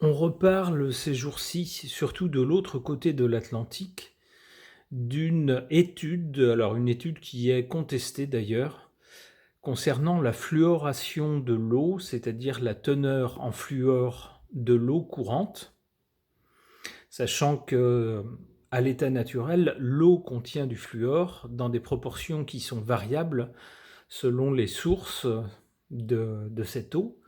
On reparle ces jours-ci, surtout de l'autre côté de l'Atlantique, d'une étude, alors une étude qui est contestée d'ailleurs, concernant la fluoration de l'eau, c'est-à-dire la teneur en fluor de l'eau courante, sachant que à l'état naturel, l'eau contient du fluor dans des proportions qui sont variables selon les sources de cette eau.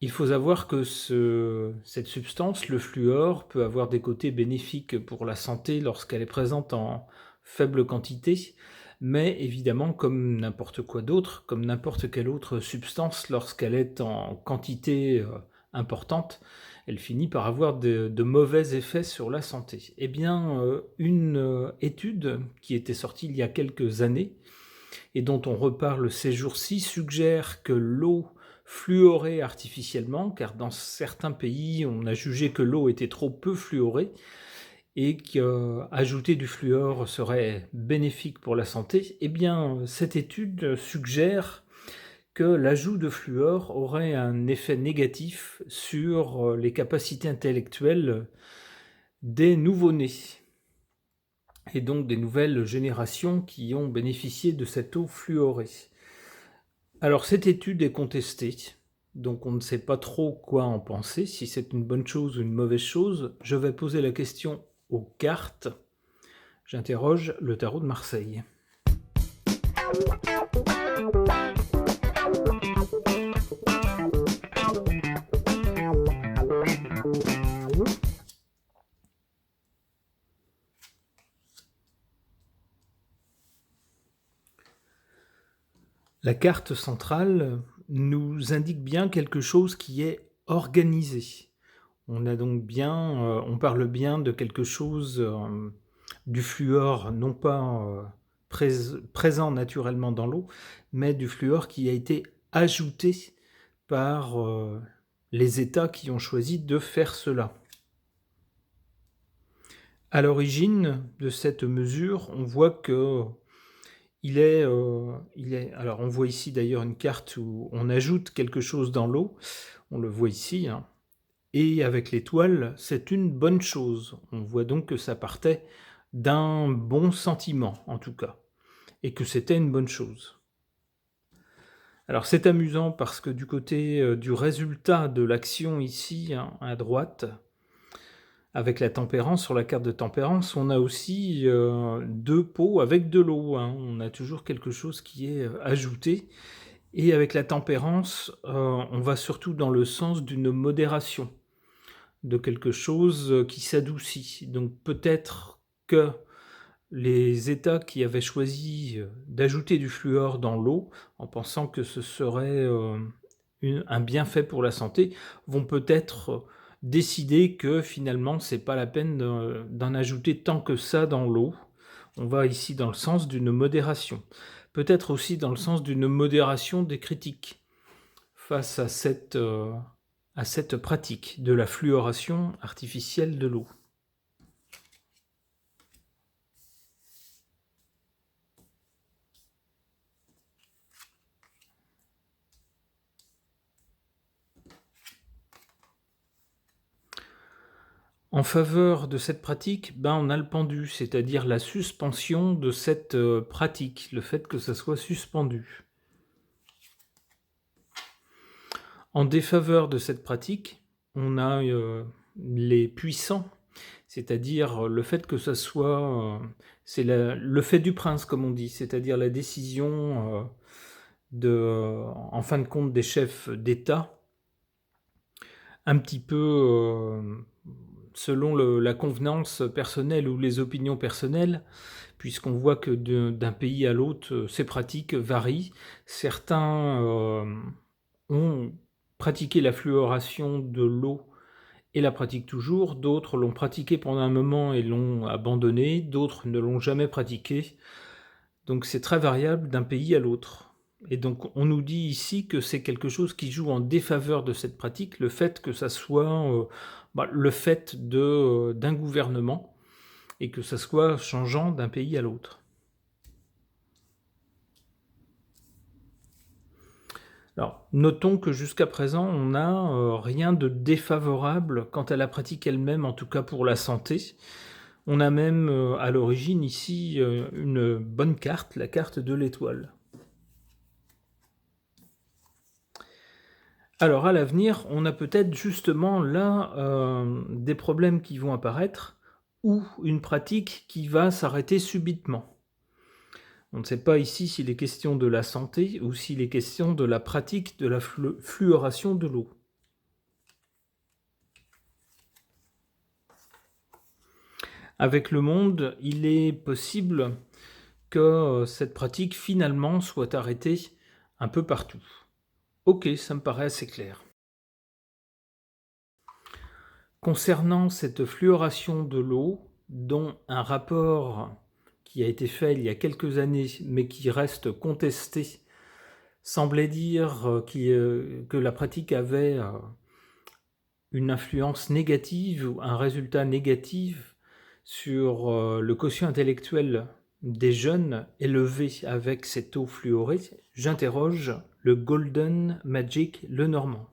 Il faut savoir que cette substance, le fluor, peut avoir des côtés bénéfiques pour la santé lorsqu'elle est présente en faible quantité, mais évidemment, comme n'importe quoi d'autre, comme n'importe quelle autre substance, lorsqu'elle est en quantité importante, elle finit par avoir de mauvais effets sur la santé. Eh bien, une étude qui était sortie il y a quelques années et dont on reparle ces jours-ci suggère que l'eau fluorée artificiellement, car dans certains pays, on a jugé que l'eau était trop peu fluorée et qu'ajouter du fluor serait bénéfique pour la santé, eh bien, cette étude suggère que l'ajout de fluor aurait un effet négatif sur les capacités intellectuelles des nouveau-nés et donc des nouvelles générations qui ont bénéficié de cette eau fluorée. Alors cette étude est contestée, donc on ne sait pas trop quoi en penser, si c'est une bonne chose ou une mauvaise chose. Je vais poser la question aux cartes. J'interroge le tarot de Marseille. La carte centrale nous indique bien quelque chose qui est organisé. On a donc bien, on parle bien de quelque chose, du fluor, non pas présent naturellement dans l'eau, mais du fluor qui a été ajouté par les États qui ont choisi de faire cela. À l'origine de cette mesure, on voit que alors on voit ici d'ailleurs une carte où on ajoute quelque chose dans l'eau, on le voit ici, hein. Et avec l'étoile, c'est une bonne chose. On voit donc que ça partait d'un bon sentiment, en tout cas, et que c'était une bonne chose. Alors c'est amusant parce que du côté du résultat de l'action ici, hein, à droite, avec la tempérance, sur la carte de tempérance, on a aussi deux pots avec de l'eau, hein. On a toujours quelque chose qui est ajouté. Et avec la tempérance, on va surtout dans le sens d'une modération, de quelque chose qui s'adoucit. Donc peut-être que les États qui avaient choisi d'ajouter du fluor dans l'eau, en pensant que ce serait un bienfait pour la santé, vont peut-être décider que finalement c'est pas la peine d'en ajouter tant que ça dans l'eau. On va ici dans le sens d'une modération. Peut-être aussi dans le sens d'une modération des critiques face à cette pratique de la fluoration artificielle de l'eau. En faveur de cette pratique, on a le pendu, c'est-à-dire la suspension de cette pratique, le fait que ça soit suspendu. En défaveur de cette pratique, on a les puissants, c'est-à-dire le fait que ça soit, c'est le fait du prince, comme on dit, c'est-à-dire la décision en fin de compte, des chefs d'État, un petit peu selon la convenance personnelle ou les opinions personnelles, puisqu'on voit que d'un pays à l'autre, ces pratiques varient. Certains ont pratiqué la fluoration de l'eau et la pratiquent toujours, d'autres l'ont pratiqué pendant un moment et l'ont abandonné, d'autres ne l'ont jamais pratiqué. Donc c'est très variable d'un pays à l'autre. Et donc on nous dit ici que c'est quelque chose qui joue en défaveur de cette pratique, le fait que ça soit le fait d'un gouvernement et que ça soit changeant d'un pays à l'autre. Alors, notons que jusqu'à présent, on n'a rien de défavorable quant à la pratique elle-même, en tout cas pour la santé. On a même à l'origine ici une bonne carte, la carte de l'étoile. Alors à l'avenir, on a peut-être justement là des problèmes qui vont apparaître ou une pratique qui va s'arrêter subitement. On ne sait pas ici s'il est question de la santé ou s'il est question de la pratique de la fluoration de l'eau. Avec le monde, il est possible que cette pratique finalement soit arrêtée un peu partout. Ok, ça me paraît assez clair. Concernant cette fluoration de l'eau, dont un rapport qui a été fait il y a quelques années, mais qui reste contesté, semblait dire que la pratique avait une influence négative ou un résultat négatif sur le quotient intellectuel des jeunes élevés avec cette eau fluorée, j'interroge le Golden Magic Lenormand.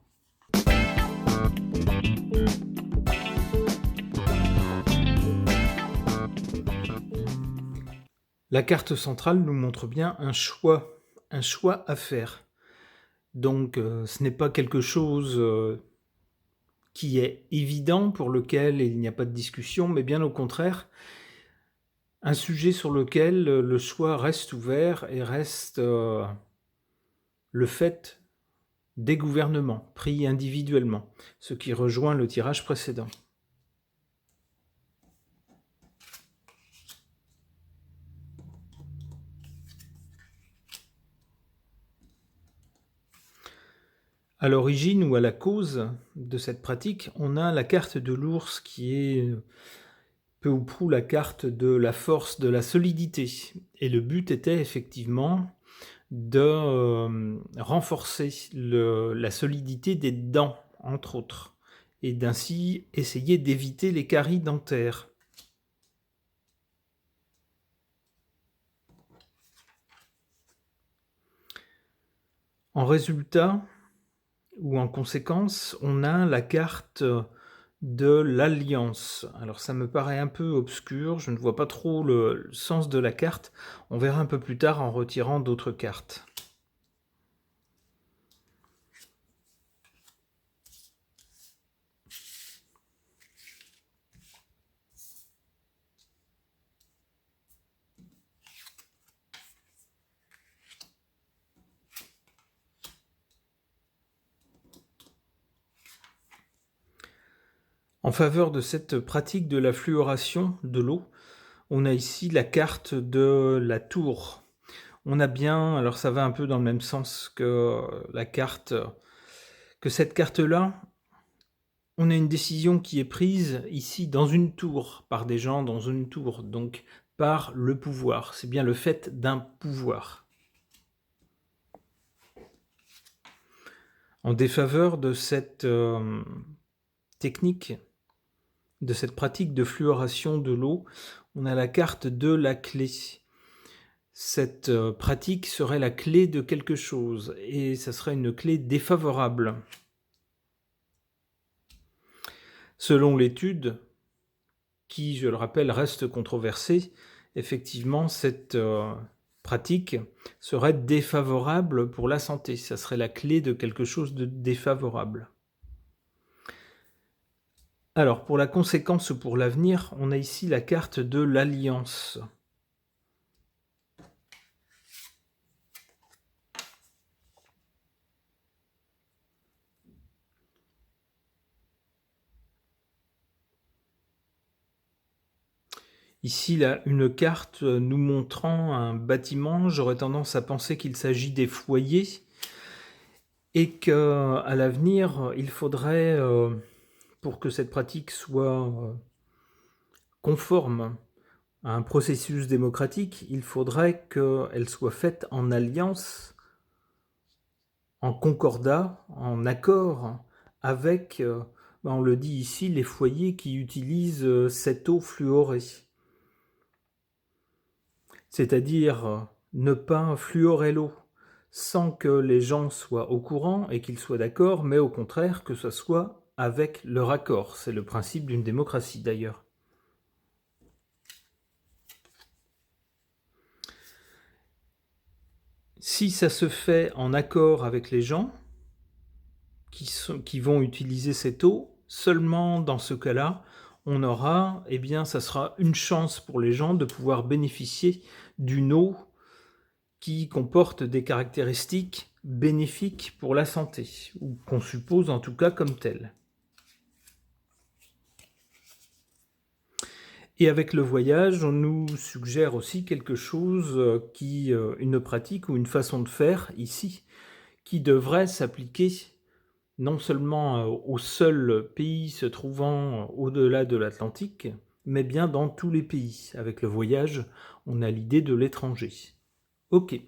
La carte centrale nous montre bien un choix à faire. Donc ce n'est pas quelque chose qui est évident, pour lequel il n'y a pas de discussion, mais bien au contraire, un sujet sur lequel le choix reste ouvert et reste le fait des gouvernements pris individuellement, ce qui rejoint le tirage précédent. À l'origine ou à la cause de cette pratique, on a la carte de l'ours qui est peu ou prou la carte de la force, de la solidité. Et le but était effectivement de renforcer la solidité des dents, entre autres, et d'ainsi essayer d'éviter les caries dentaires. En résultat, ou en conséquence, on a la carte de l'alliance. Alors ça me paraît un peu obscur, je ne vois pas trop le sens de la carte. On verra un peu plus tard en retirant d'autres cartes. En faveur de cette pratique de la fluoration de l'eau, on a ici la carte de la tour. On a bien, alors ça va un peu dans le même sens que la carte, que cette carte-là, on a une décision qui est prise ici dans une tour, par des gens dans une tour, donc par le pouvoir. C'est bien le fait d'un pouvoir. En défaveur de cette technique, de cette pratique de fluoration de l'eau, on a la carte de la clé. Cette pratique serait la clé de quelque chose, et ça serait une clé défavorable. Selon l'étude, qui, je le rappelle, reste controversée, effectivement, cette pratique serait défavorable pour la santé. Ça serait la clé de quelque chose de défavorable. Alors, pour la conséquence pour l'avenir, on a ici la carte de l'alliance. Ici, là, une carte nous montrant un bâtiment. J'aurais tendance à penser qu'il s'agit des foyers et qu'à l'avenir, il faudrait, pour que cette pratique soit conforme à un processus démocratique, il faudrait qu'elle soit faite en alliance, en concordat, en accord avec, on le dit ici, les foyers qui utilisent cette eau fluorée. C'est-à-dire ne pas fluorer l'eau, sans que les gens soient au courant et qu'ils soient d'accord, mais au contraire que ce soit avec leur accord. C'est le principe d'une démocratie d'ailleurs. Si ça se fait en accord avec les gens qui vont utiliser cette eau, seulement dans ce cas-là, on aura, eh bien, ça sera une chance pour les gens de pouvoir bénéficier d'une eau qui comporte des caractéristiques bénéfiques pour la santé, ou qu'on suppose en tout cas comme telles. Et avec le voyage, on nous suggère aussi quelque chose une pratique ou une façon de faire ici, qui devrait s'appliquer non seulement au seul pays se trouvant au-delà de l'Atlantique, mais bien dans tous les pays. Avec le voyage, on a l'idée de l'étranger. Ok.